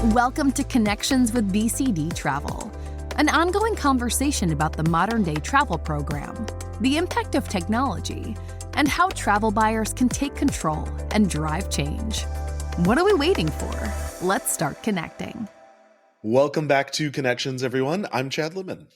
Welcome to Connections with BCD Travel, an ongoing conversation about the modern-day travel program, the impact of technology, and how travel buyers can take control and drive change. What are we waiting for? Let's start connecting. Welcome back to Connections, everyone. I'm Chad Liman.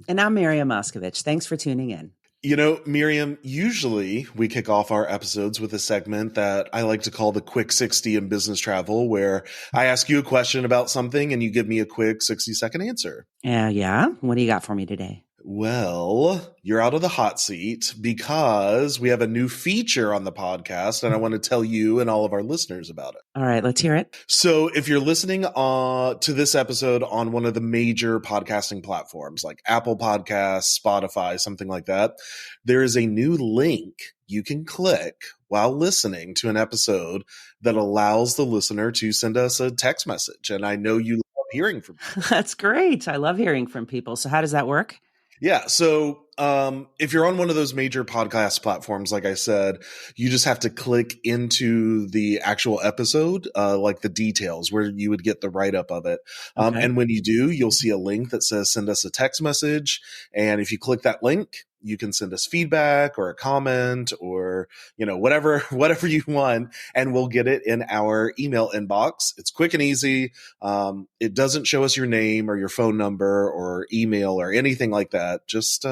And I'm Miriam Moskovich. Thanks for tuning in. You know, Miriam, usually we kick off our episodes with a segment that I like to call the Quick 60 in business travel, where I ask you a question about something and you give me a quick 60-second answer. Yeah. What do you got for me today? Well, you're out of the hot seat because we have a new feature on the podcast, and I want to tell you and all of our listeners about it. All right, let's hear it. So if you're listening to this episode on one of the major podcasting platforms like Apple Podcasts, Spotify, something like that, there is a new link you can click while listening to an episode that allows the listener to send us a text message. And I know you love hearing from people. That's great. I love hearing from people. So how does that work? Yeah. So if you're on one of those major podcast platforms, like I said, you just have to click into the actual episode, like the details where you would get the write-up of it. Okay. And when you do, you'll see a link that says send us a text message. And if you click that link, you can send us feedback or a comment or, you know, whatever you want, and we'll get it in our email inbox. It's quick and easy. It doesn't show us your name or your phone number or email or anything like that. Just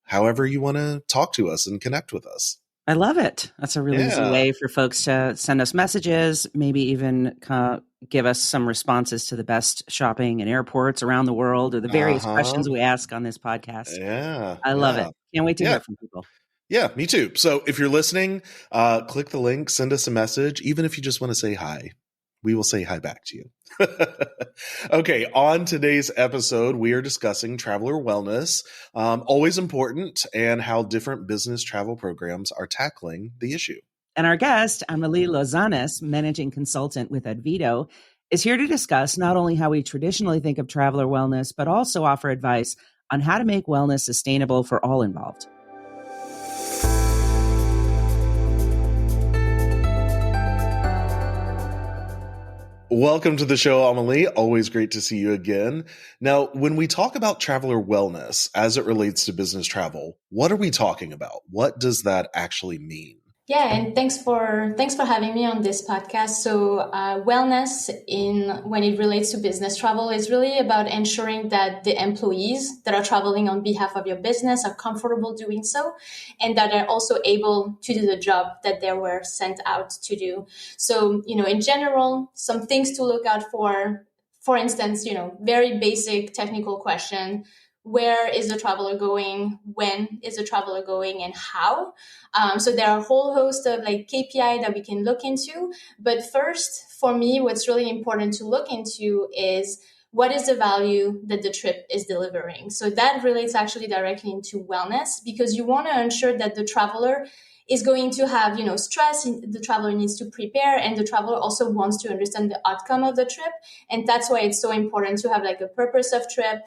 however you want to talk to us and connect with us. I love it. That's a really easy way for folks to send us messages, maybe even give us some responses to the best shopping in airports around the world or the various questions we ask on this podcast. Yeah. I love it. Can't wait to hear from people. Yeah, me too. So if you're listening, click the link, send us a message, even if you just want to say hi. We will say hi back to you. Okay, on today's episode, we are discussing traveler wellness, always important, and how different business travel programs are tackling the issue. And our guest, Amélie Losanes, managing consultant with Advito, is here to discuss not only how we traditionally think of traveler wellness, but also offer advice on how to make wellness sustainable for all involved. Welcome to the show, Amélie. Always great to see you again. Now, when we talk about traveler wellness as it relates to business travel, what are we talking about? What does that actually mean? Yeah, and thanks for having me on this podcast. So wellness when it relates to business travel is really about ensuring that the employees that are traveling on behalf of your business are comfortable doing so, and that are also able to do the job that they were sent out to do. So, in general, some things to look out for instance, very basic technical question. Where is the traveler going? When is the traveler going, and how? So there are a whole host of KPI that we can look into. But first, for me, what's really important to look into is what is the value that the trip is delivering. So that relates actually directly into wellness, because you want to ensure that the traveler is going to have, stress. The traveler needs to prepare, and the traveler also wants to understand the outcome of the trip. And that's why it's so important to have a purpose of trip.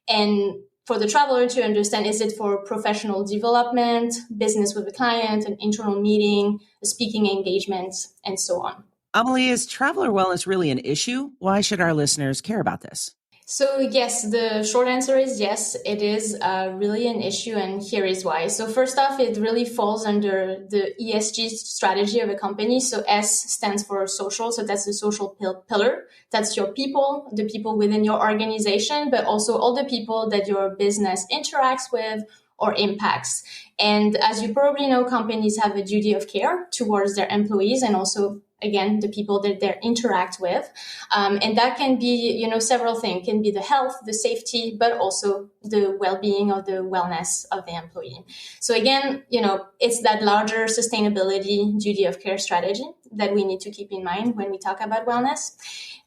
And for the traveler to understand, is it for professional development, business with the client, an internal meeting, a speaking engagement, and so on. Amélie, is traveler wellness really an issue? Why should our listeners care about this? So yes, the short answer is yes, it is really an issue, and here is why. So first off, it really falls under the ESG strategy of a company. So S stands for social, so that's the social pillar. That's your people, the people within your organization, but also all the people that your business interacts with or impacts. And as you probably know, companies have a duty of care towards their employees and also, again, the people that they interact with. And that can be, several things. It can be the health, the safety, but also the well-being or the wellness of the employee. So again, it's that larger sustainability duty of care strategy that we need to keep in mind when we talk about wellness.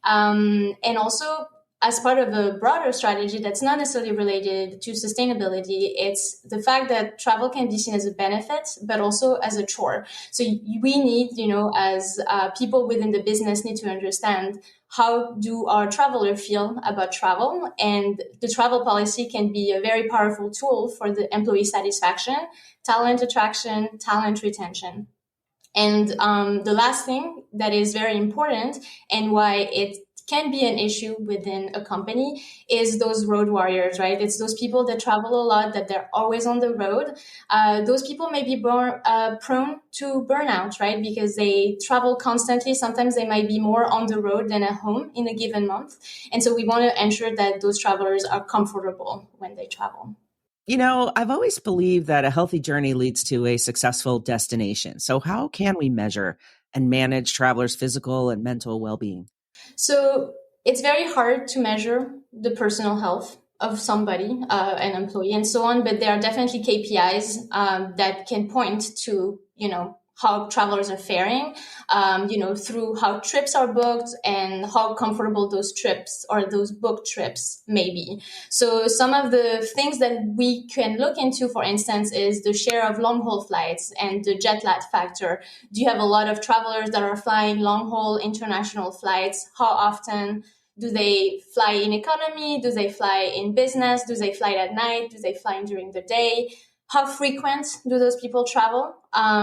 And also, as part of a broader strategy that's not necessarily related to sustainability, it's the fact that travel can be seen as a benefit, but also as a chore. So we need, as people within the business need to understand how do our travelers feel about travel, and the travel policy can be a very powerful tool for the employee satisfaction, talent attraction, talent retention. And the last thing that is very important and why it can be an issue within a company is those road warriors, right? It's those people that travel a lot, that they're always on the road. Those people may be prone to burnout, right? Because they travel constantly. Sometimes they might be more on the road than at home in a given month. And so we want to ensure that those travelers are comfortable when they travel. I've always believed that a healthy journey leads to a successful destination. So how can we measure and manage travelers' physical and mental well-being? So it's very hard to measure the personal health of somebody, an employee and so on, but there are definitely KPIs that can point to, how travelers are faring, through how trips are booked and how comfortable those trips or those booked trips may be. So some of the things that we can look into, for instance, is the share of long haul flights and the jet lag factor. Do you have a lot of travelers that are flying long haul international flights? How often? Do they fly in economy? Do they fly in business? Do they fly at night? Do they fly during the day? How frequent do those people travel?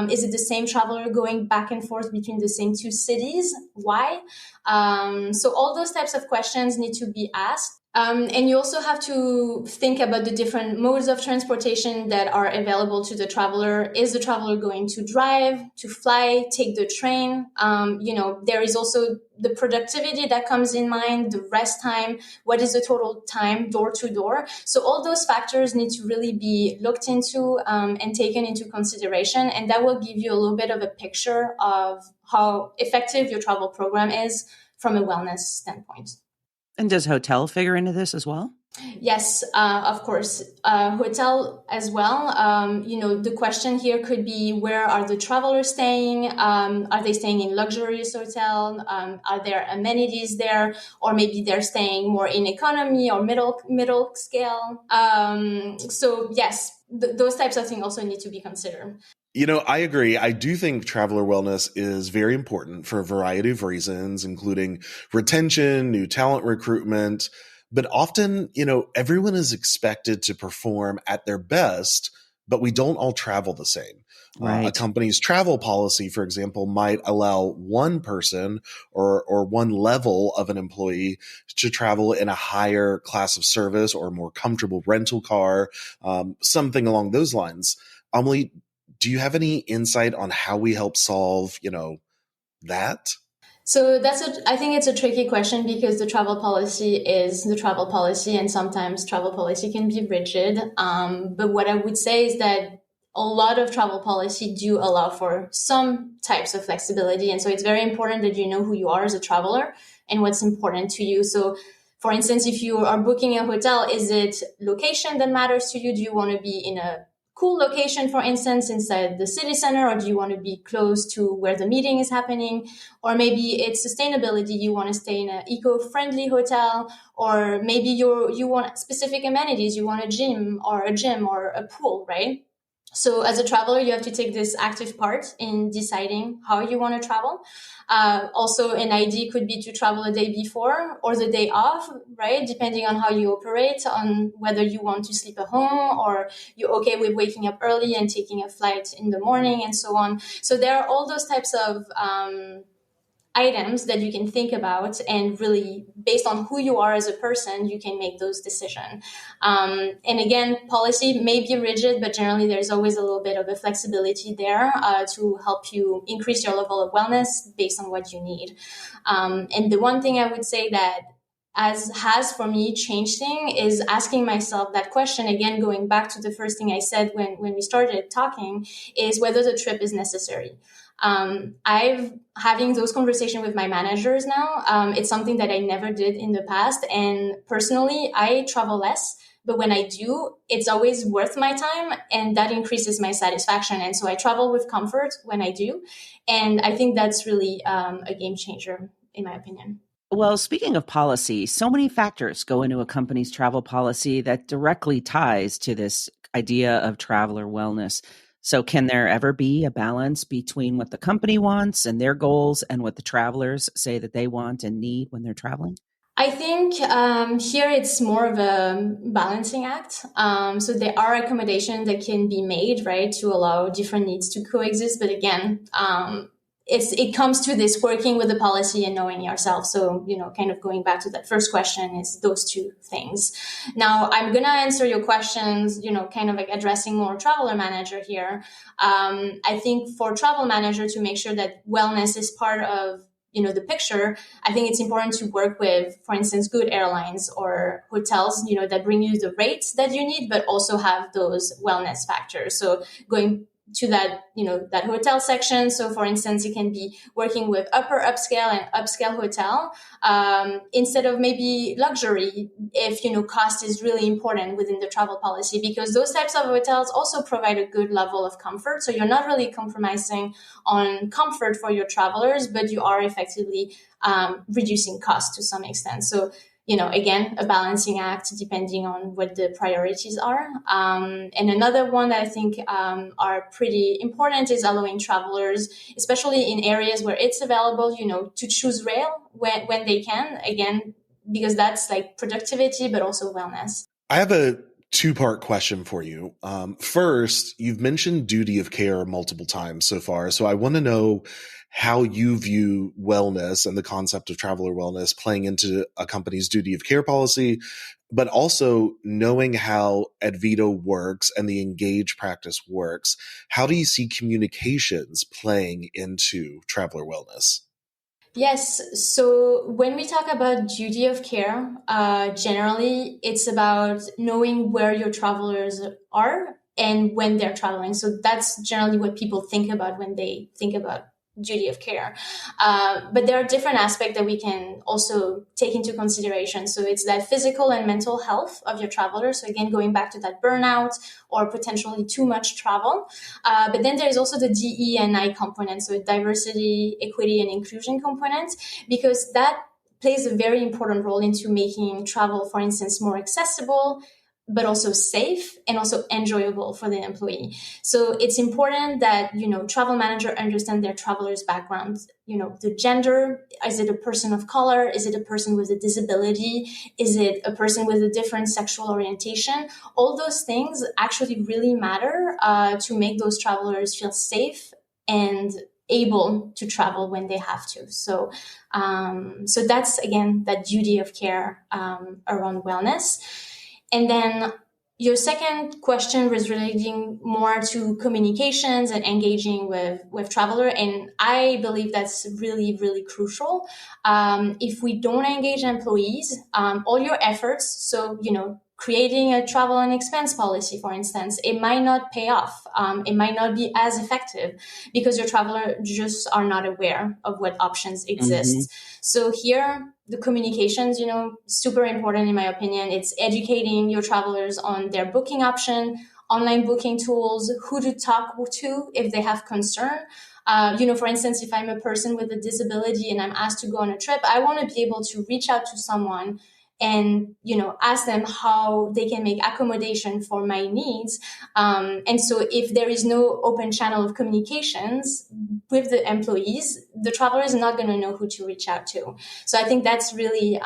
Is it the same traveler going back and forth between the same two cities? Why? So all those types of questions need to be asked. And you also have to think about the different modes of transportation that are available to the traveler. Is the traveler going to drive, to fly, take the train? There is also the productivity that comes in mind, the rest time, what is the total time door to door? So all those factors need to really be looked into and taken into consideration. And that will give you a little bit of a picture of how effective your travel program is from a wellness standpoint. And does hotel figure into this as well? Yes, of course. Hotel as well. The question here could be, where are the travelers staying? Are they staying in luxurious hotel? Are there amenities there? Or maybe they're staying more in economy or middle scale. So yes, those types of things also need to be considered. I agree. I do think traveler wellness is very important for a variety of reasons, including retention, new talent recruitment. But often, everyone is expected to perform at their best, but we don't all travel the same. Right. A company's travel policy, for example, might allow one person or one level of an employee to travel in a higher class of service or more comfortable rental car, something along those lines. Amélie, do you have any insight on how we help solve, that? So I think it's a tricky question because the travel policy is the travel policy, and sometimes travel policy can be rigid. But what I would say is that a lot of travel policy do allow for some types of flexibility. And so it's very important that you know who you are as a traveler and what's important to you. So for instance, if you are booking a hotel, is it location that matters to you? Do you want to be in a cool location, for instance, inside the city center, or do you want to be close to where the meeting is happening? Or maybe it's sustainability. You want to stay in an eco-friendly hotel, or maybe you want specific amenities. You want a gym or a pool, right? So as a traveler, you have to take this active part in deciding how you want to travel. Also, an idea could be to travel a day before or the day off, right? Depending on how you operate, on whether you want to sleep at home or you're okay with waking up early and taking a flight in the morning and so on. So there are all those types of items that you can think about, and really based on who you are as a person, you can make those decisions. And again, policy may be rigid, but generally there's always a little bit of a flexibility there to help you increase your level of wellness based on what you need. And the one thing I would say that has for me changed thing is asking myself that question again, going back to the first thing I said when we started talking, is whether the trip is necessary. I've having those conversations with my managers now. It's something that I never did in the past. And personally, I travel less, but when I do, it's always worth my time, and that increases my satisfaction. And so I travel with comfort when I do. And I think that's really a game changer, in my opinion. Well, speaking of policy, so many factors go into a company's travel policy that directly ties to this idea of traveler wellness. So can there ever be a balance between what the company wants and their goals and what the travelers say that they want and need when they're traveling? I think here it's more of a balancing act. So there are accommodations that can be made, right, to allow different needs to coexist. But again, it comes to this working with the policy and knowing yourself. So, kind of going back to that first question is those two things. Now, I'm going to answer your questions, kind of like addressing more traveler manager here. I think for travel manager to make sure that wellness is part of, the picture, I think it's important to work with, for instance, good airlines or hotels, that bring you the rates that you need, but also have those wellness factors. So going to that, that hotel section. So for instance, you can be working with upper upscale and upscale hotel, instead of maybe luxury, if, cost is really important within the travel policy, because those types of hotels also provide a good level of comfort. So you're not really compromising on comfort for your travelers, but you are effectively reducing cost to some extent. So again, a balancing act depending on what the priorities are. And another one that I think are pretty important is allowing travelers, especially in areas where it's available, to choose rail when they can, again, because that's like productivity, but also wellness. I have a two-part question for you. First, you've mentioned duty of care multiple times so far. So I want to know how you view wellness and the concept of traveler wellness playing into a company's duty of care policy, but also knowing how Advito works and the engage practice works. How do you see communications playing into traveler wellness? Yes. So when we talk about duty of care, generally it's about knowing where your travelers are and when they're traveling. So that's generally what people think about when they think about duty of care. But there are different aspects that we can also take into consideration. So it's that physical and mental health of your travelers. So again, going back to that burnout or potentially too much travel. But then there's also the DE&I component. So diversity, equity, and inclusion component, because that plays a very important role into making travel, for instance, more accessible, but also safe and also enjoyable for the employee. So it's important that, travel manager understand their traveler's background, the gender. Is it a person of color? Is it a person with a disability? Is it a person with a different sexual orientation? All those things actually really matter to make those travelers feel safe and able to travel when they have to. So that's, again, that duty of care around wellness. And then your second question was relating more to communications and engaging with traveler. And I believe that's really, really crucial. If we don't engage employees, all your efforts, so, creating a travel and expense policy, for instance, it might not pay off. It might not be as effective because your traveler just are not aware of what options exist. Mm-hmm. So here, the communications, super important in my opinion. It's educating your travelers on their booking option, online booking tools, who to talk to if they have concern. For instance, if I'm a person with a disability and I'm asked to go on a trip, I want to be able to reach out to someone and, ask them how they can make accommodation for my needs. And so if there is no open channel of communications with the employees, the traveler is not going to know who to reach out to. So I think that's really,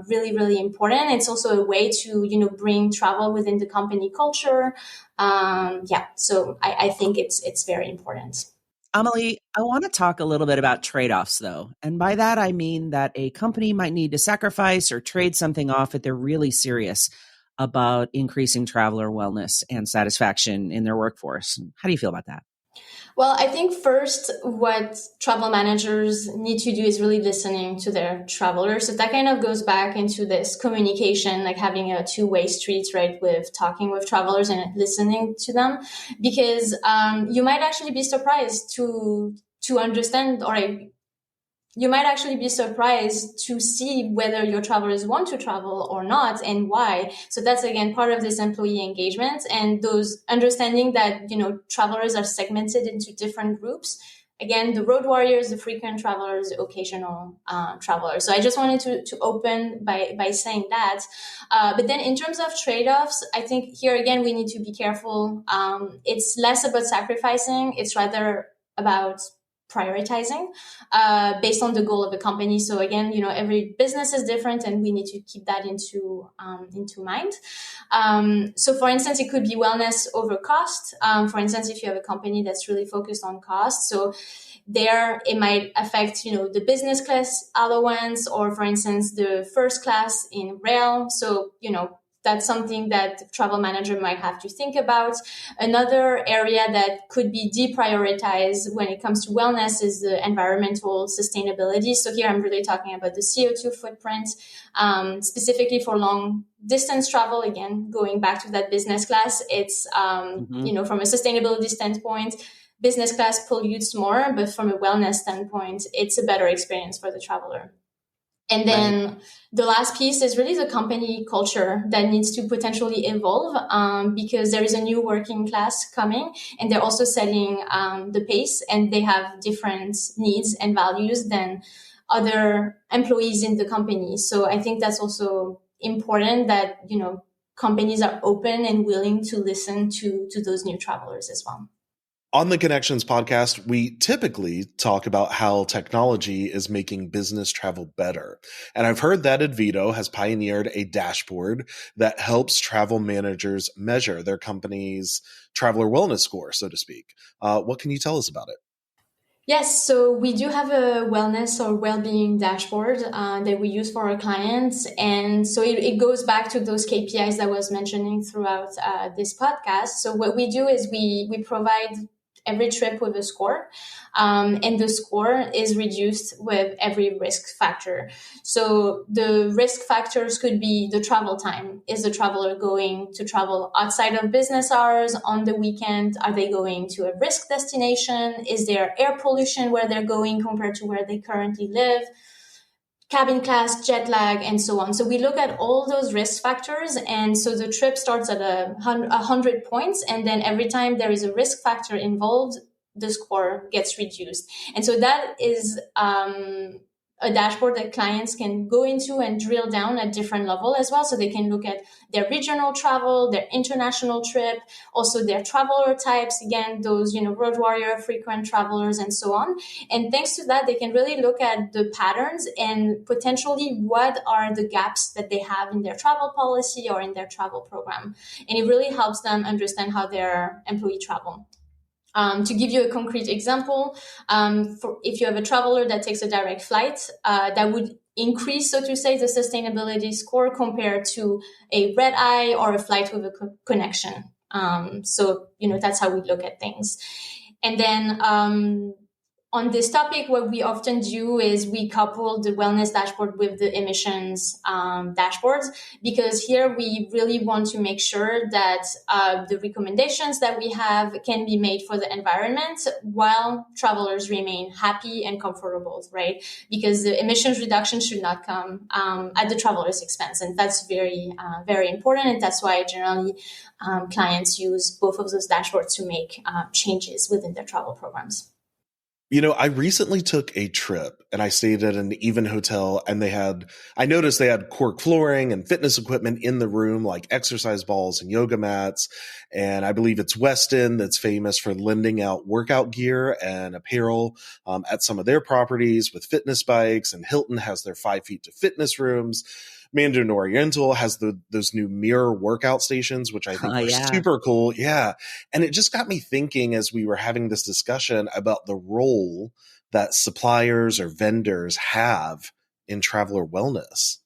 really, really important. It's also a way to, bring travel within the company culture. So I think it's very important. Amélie, I want to talk a little bit about trade-offs, though. And by that, I mean that a company might need to sacrifice or trade something off if they're really serious about increasing traveler wellness and satisfaction in their workforce. How do you feel about that? Well, I think first what travel managers need to do is really listening to their travelers. So that kind of goes back into this communication, like having a two-way street, right, with talking with travelers and listening to them, because you might actually be surprised to understand, or you might actually be surprised to see whether your travelers want to travel or not and why. So that's, again, part of this employee engagement and those understanding that, travelers are segmented into different groups. Again, the road warriors, the frequent travelers, the occasional travelers. So I just wanted to open by saying that. But then in terms of trade-offs, I think here, again, we need to be careful. It's less about sacrificing. It's rather about prioritizing based on the goal of the company. So again, every business is different, and we need to keep that into mind. So for instance, it could be wellness over cost. For instance, if you have a company that's really focused on cost, so there it might affect the business class allowance, or for instance the first class in rail. So that's something that the travel manager might have to think about. Another area that could be deprioritized when it comes to wellness is the environmental sustainability. So here I'm really talking about the CO2 footprint, specifically for long distance travel. Again, going back to that business class, it's, from a sustainability standpoint, business class pollutes more, but from a wellness standpoint, it's a better experience for the traveler. And then the last piece is really the company culture that needs to potentially evolve, because there is a new working class coming, and they're also setting the pace, and they have different needs and values than other employees in the company. So I think that's also important that, companies are open and willing to listen to those new travelers as well. On the Connections podcast, we typically talk about how technology is making business travel better. And I've heard that Advito has pioneered a dashboard that helps travel managers measure their company's traveler wellness score, so to speak. What can you tell us about it? Yes, so we do have a wellness or well-being dashboard that we use for our clients. And so it goes back to those KPIs that I was mentioning throughout this podcast. So what we do is we provide every trip with a score, and the score is reduced with every risk factor. So the risk factors could be the travel time. Is the traveler going to travel outside of business hours on the weekend? Are they going to a risk destination? Is there air pollution where they're going compared to where they currently live? Cabin class, jet lag, and so on. So we look at all those risk factors. And so the trip starts at 100 points. And then every time there is a risk factor involved, the score gets reduced. And so that is a dashboard that clients can go into and drill down at different level as well. So they can look at their regional travel, their international trip, also their traveler types, again, those, road warrior, frequent travelers, and so on. And thanks to that, they can really look at the patterns and potentially what are the gaps that they have in their travel policy or in their travel program. And it really helps them understand how their employee travel. To give you a concrete example, if you have a traveler that takes a direct flight, that would increase, so to say, the sustainability score compared to a red eye or a flight with a connection. So, that's how we look at things. And then on this topic, what we often do is we couple the wellness dashboard with the emissions dashboards, because here we really want to make sure that the recommendations that we have can be made for the environment while travelers remain happy and comfortable, right? Because the emissions reduction should not come at the traveler's expense. And that's very, very important. And that's why generally clients use both of those dashboards to make changes within their travel programs. I recently took a trip and I stayed at an Even hotel, and I noticed they had cork flooring and fitness equipment in the room, like exercise balls and yoga mats. And I believe it's Westin that's famous for lending out workout gear and apparel at some of their properties with fitness bikes. And Hilton has their 5 feet to fitness rooms. Mandarin Oriental has those new mirror workout stations, which I think are super cool. Yeah. And it just got me thinking as we were having this discussion about the role that suppliers or vendors have in traveler wellness.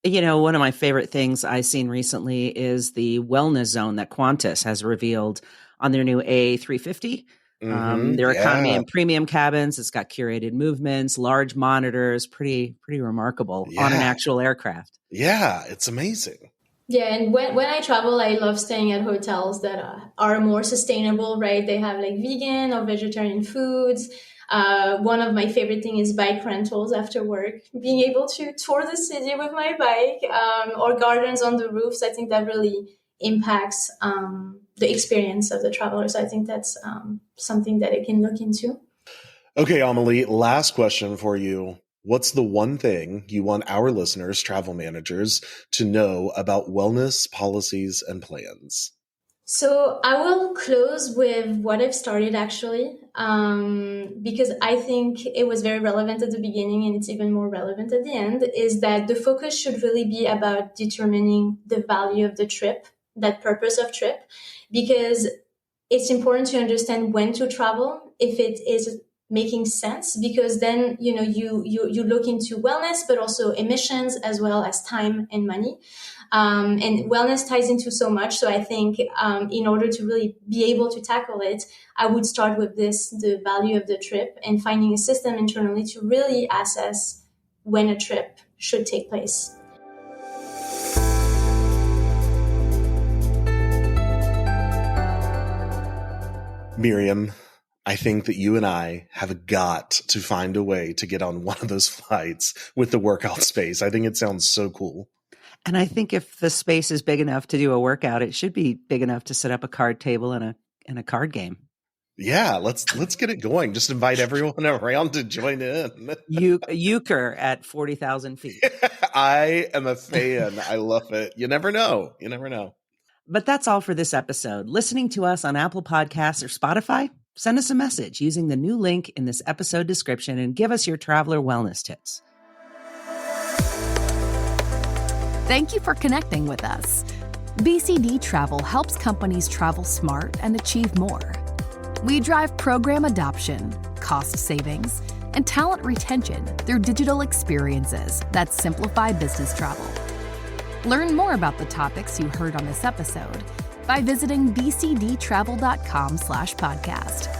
One of my favorite things I've seen recently is the wellness zone that Qantas has revealed on their new A350. Their economy and premium cabins. It's got curated movements, large monitors, pretty remarkable on an actual aircraft. Yeah, it's amazing. Yeah, and when I travel, I love staying at hotels that are more sustainable, right? They have like vegan or vegetarian foods. One of my favorite things is bike rentals after work. Being able to tour the city with my bike or gardens on the roofs, I think that really impacts the experience of the traveler. So I think that's something that I can look into. Okay, Amélie, last question for you. What's the one thing you want our listeners, travel managers, to know about wellness policies and plans? So I will close with what I've started actually, because I think it was very relevant at the beginning and it's even more relevant at the end, is that the focus should really be about determining the value of the trip, that purpose of trip, because it's important to understand when to travel, if it is making sense, because then, you look into wellness, but also emissions as well as time and money. And wellness ties into so much. So I think in order to really be able to tackle it, I would start with the value of the trip and finding a system internally to really assess when a trip should take place. Miriam, I think that you and I have got to find a way to get on one of those flights with the workout space. I think it sounds so cool. And I think if the space is big enough to do a workout, it should be big enough to set up a card table and a card game. Yeah, let's get it going. Just invite everyone around to join in. Euchre at 40,000 feet. I am a fan. I love it. You never know. You never know. But that's all for this episode. Listening to us on Apple Podcasts or Spotify? Send us a message using the new link in this episode description and give us your traveler wellness tips. Thank you for connecting with us. BCD Travel helps companies travel smart and achieve more. We drive program adoption, cost savings, and talent retention through digital experiences that simplify business travel. Learn more about the topics you heard on this episode by visiting bcdtravel.com/podcast.